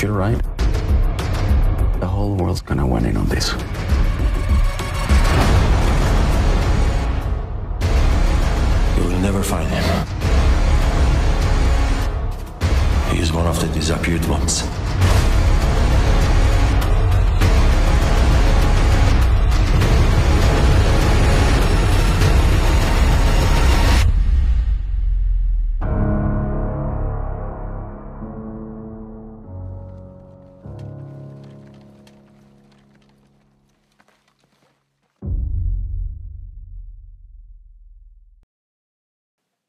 If you're right, the whole world's gonna win in on this. You will never find him. He is one of the disappeared ones.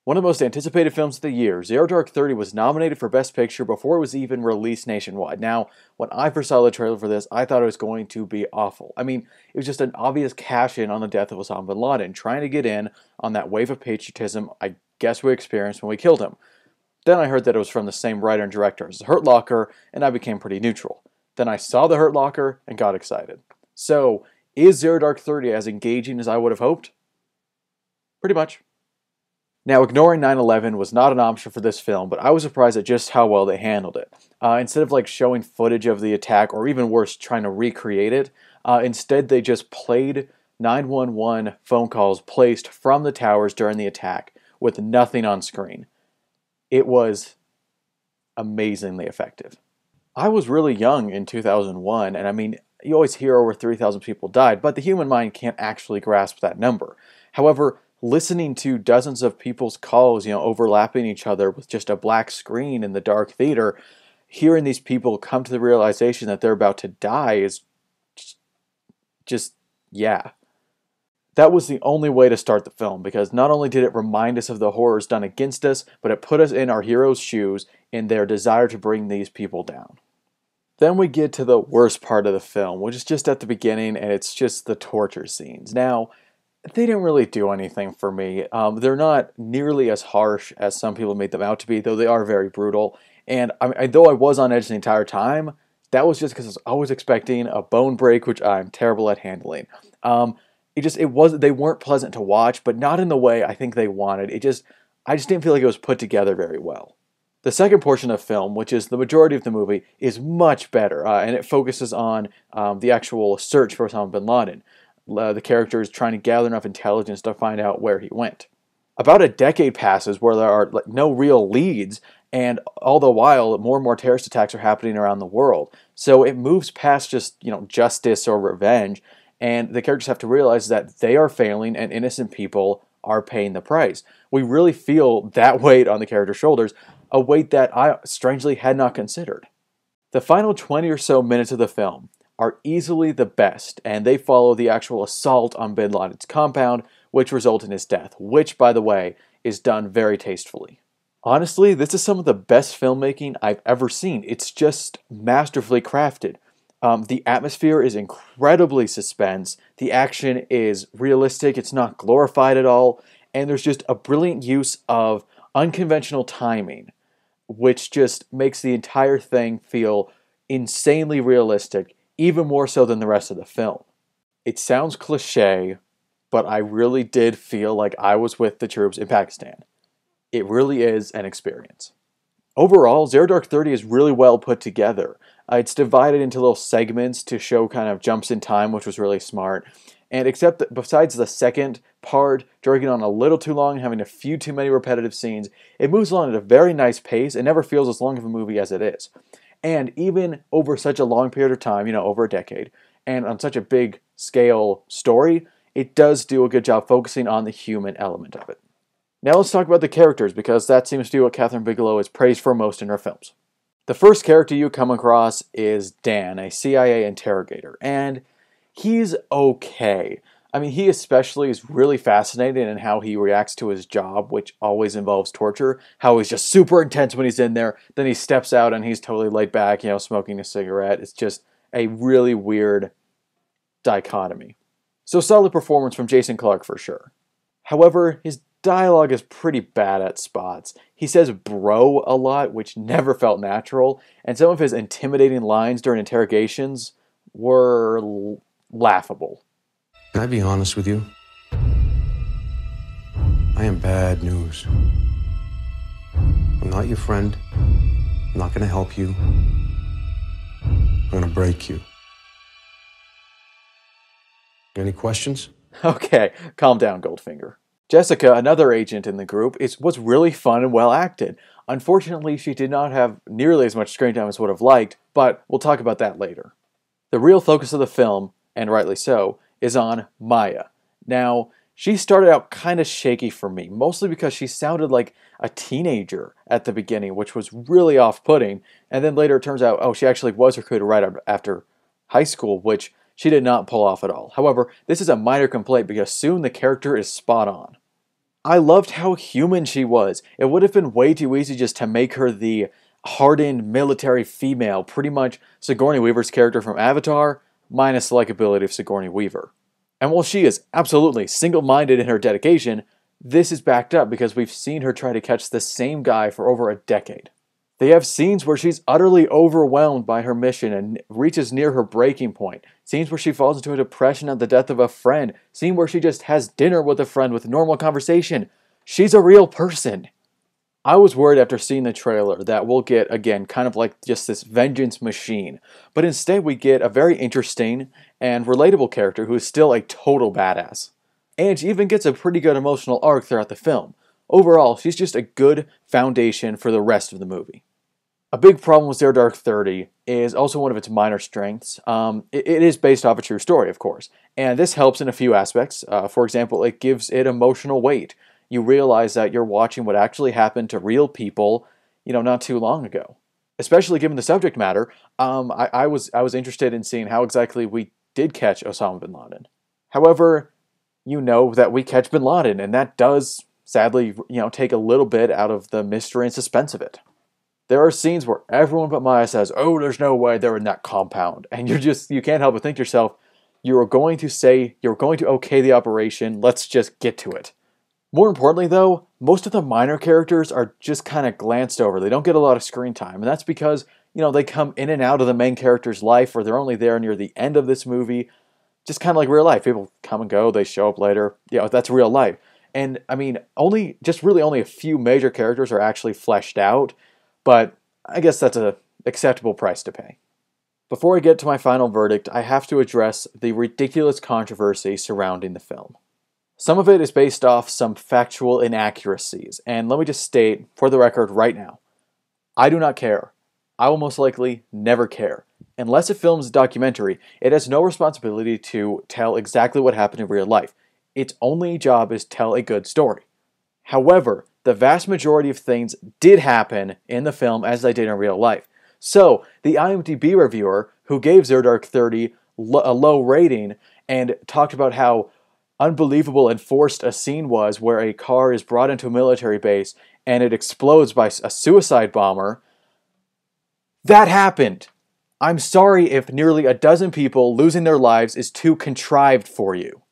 One of the most anticipated films of the year, Zero Dark 30 was nominated for Best Picture before it was even released nationwide. Now, when I first saw the trailer for this, I thought it was going to be awful. I mean, it was just an obvious cash-in on the death of Osama bin Laden, trying to get in on that wave of patriotism I guess we experienced when we killed him. Then I heard that it was from the same writer and director as The Hurt Locker, and I became pretty neutral. Then I saw The Hurt Locker and got excited. So, is Zero Dark 30 as engaging as I would have hoped? Pretty much. Now, ignoring 9/11 was not an option for this film, but I was surprised at just how well they handled it. Instead of showing footage of the attack, or even worse, trying to recreate it, instead they just played 911 phone calls placed from the towers during the attack with nothing on screen. It was amazingly effective. I was really young in 2001, and I mean, you always hear over 3,000 people died, but the human mind can't actually grasp that number. However, listening to dozens of people's calls, overlapping each other with just a black screen in the dark theater, hearing these people come to the realization that they're about to die is just, yeah. That was the only way to start the film, because not only did it remind us of the horrors done against us, but it put us in our heroes' shoes in their desire to bring these people down. Then we get to the worst part of the film, which is just at the beginning, and it's just the torture scenes. Now, they didn't really do anything for me. They're not nearly as harsh as some people made them out to be, though they are very brutal. And though I was on edge the entire time, that was just because I was always expecting a bone break, which I'm terrible at handling. They weren't pleasant to watch, but not in the way I think they wanted. I just didn't feel like it was put together very well. The second portion of the film, which is the majority of the movie, is much better, and it focuses on the actual search for Osama bin Laden. The character is trying to gather enough intelligence to find out where he went. About a decade passes where there are no real leads, and all the while, more and more terrorist attacks are happening around the world. So it moves past just justice or revenge, and the characters have to realize that they are failing and innocent people are paying the price. We really feel that weight on the character's shoulders, a weight that I strangely had not considered. The final 20 or so minutes of the film are easily the best, and they follow the actual assault on bin Laden's compound, which results in his death, which, by the way, is done very tastefully. Honestly, this is some of the best filmmaking I've ever seen. It's just masterfully crafted. The atmosphere is incredibly suspense, the action is realistic, it's not glorified at all, and there's just a brilliant use of unconventional timing, which just makes the entire thing feel insanely realistic, even more so than the rest of the film. It sounds cliche, but I really did feel like I was with the troops in Pakistan. It really is an experience. Overall, Zero Dark 30 is really well put together. It's divided into little segments to show kind of jumps in time, which was really smart. And except that besides the second part dragging on a little too long, having a few too many repetitive scenes, it moves along at a very nice pace and never feels as long of a movie as it is. And even over such a long period of time, over a decade, and on such a big scale story, it does do a good job focusing on the human element of it. Now let's talk about the characters, because that seems to be what Kathryn Bigelow is praised for most in her films. The first character you come across is Dan, a CIA interrogator, and he's okay. I mean, he especially is really fascinating in how he reacts to his job, which always involves torture. How he's just super intense when he's in there, then he steps out and he's totally laid back, smoking a cigarette. It's just a really weird dichotomy. So solid performance from Jason Clarke for sure. However, his dialogue is pretty bad at spots. He says bro a lot, which never felt natural, and some of his intimidating lines during interrogations were laughable. Can I be honest with you? I am bad news. I'm not your friend. I'm not going to help you. I'm gonna break you. Any questions? Okay, calm down, Goldfinger. Jessica, another agent in the group, was really fun and well acted. Unfortunately, she did not have nearly as much screen time as would have liked, but we'll talk about that later. The real focus of the film, and rightly so, is on Maya. Now, she started out kind of shaky for me, mostly because she sounded like a teenager at the beginning, which was really off-putting, and then later it turns out, oh, she actually was recruited right after high school, which she did not pull off at all. However, this is a minor complaint because soon the character is spot on. I loved how human she was. It would have been way too easy just to make her the hardened military female, pretty much Sigourney Weaver's character from Avatar, minus the likability of Sigourney Weaver. And while she is absolutely single-minded in her dedication, this is backed up because we've seen her try to catch the same guy for over a decade. They have scenes where she's utterly overwhelmed by her mission and reaches near her breaking point. Scenes where she falls into a depression at the death of a friend. Scene where she just has dinner with a friend with normal conversation. She's a real person. I was worried after seeing the trailer that we'll get, again, kind of like just this vengeance machine. But instead we get a very interesting and relatable character who is still a total badass. And she even gets a pretty good emotional arc throughout the film. Overall, she's just a good foundation for the rest of the movie. A big problem with Zero Dark 30 is also one of its minor strengths. It is based off a true story, of course, and this helps in a few aspects. For example, it gives it emotional weight. You realize that you're watching what actually happened to real people, not too long ago. Especially given the subject matter, I was interested in seeing how exactly we did catch Osama bin Laden. However, you know that we catch bin Laden, and that does, sadly, take a little bit out of the mystery and suspense of it. There are scenes where everyone but Maya says, oh, there's no way they're in that compound. And you can't help but think to yourself, you're going to okay the operation, let's just get to it. More importantly though, most of the minor characters are just kind of glanced over. They don't get a lot of screen time. And that's because, they come in and out of the main character's life, or they're only there near the end of this movie. Just kind of like real life. People come and go, they show up later. That's real life. And I mean, only a few major characters are actually fleshed out. But I guess that's an acceptable price to pay. Before I get to my final verdict, I have to address the ridiculous controversy surrounding the film. Some of it is based off some factual inaccuracies, and let me just state, for the record right now, I do not care. I will most likely never care. Unless a film is a documentary, it has no responsibility to tell exactly what happened in real life. Its only job is to tell a good story. However, the vast majority of things did happen in the film as they did in real life. So, the IMDb reviewer, who gave Zero Dark 30 a low rating and talked about how unbelievable and forced a scene was where a car is brought into a military base and it explodes by a suicide bomber, that happened. I'm sorry if nearly a dozen people losing their lives is too contrived for you.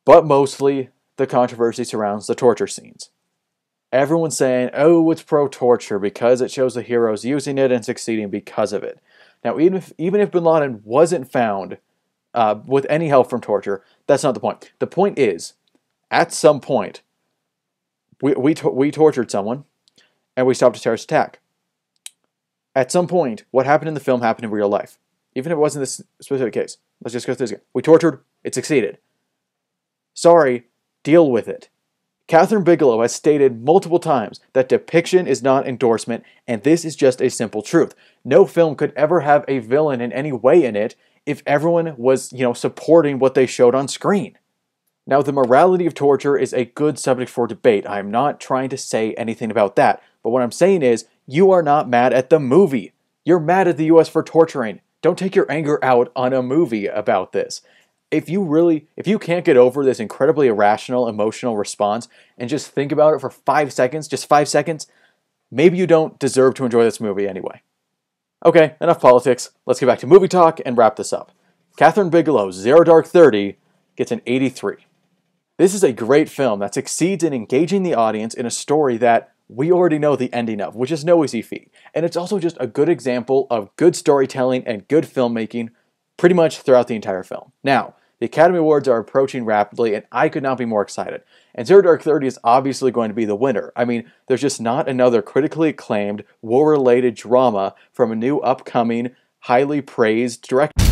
But mostly, the controversy surrounds the torture scenes. Everyone's saying, oh, it's pro-torture because it shows the heroes using it and succeeding because of it. Now, even if bin Laden wasn't found with any help from torture, that's not the point. The point is, at some point, we tortured someone and we stopped a terrorist attack. At some point, what happened in the film happened in real life. Even if it wasn't this specific case. Let's just go through this again. We tortured, it succeeded. Sorry, deal with it. Kathryn Bigelow has stated multiple times that depiction is not endorsement, and this is just a simple truth. No film could ever have a villain in any way in it if everyone was, supporting what they showed on screen. Now, the morality of torture is a good subject for debate. I'm not trying to say anything about that, but what I'm saying is, you are not mad at the movie. You're mad at the US for torturing. Don't take your anger out on a movie about this. If you can't get over this incredibly irrational emotional response and just think about it for 5 seconds, just 5 seconds, maybe you don't deserve to enjoy this movie anyway. Okay, enough politics. Let's get back to movie talk and wrap this up. Kathryn Bigelow's Zero Dark 30 gets an 83. This is a great film that succeeds in engaging the audience in a story that we already know the ending of, which is no easy feat. And it's also just a good example of good storytelling and good filmmaking pretty much throughout the entire film. Now, the Academy Awards are approaching rapidly, and I could not be more excited. And Zero Dark 30 is obviously going to be the winner. I mean, there's just not another critically acclaimed, war-related drama from a new upcoming highly praised director.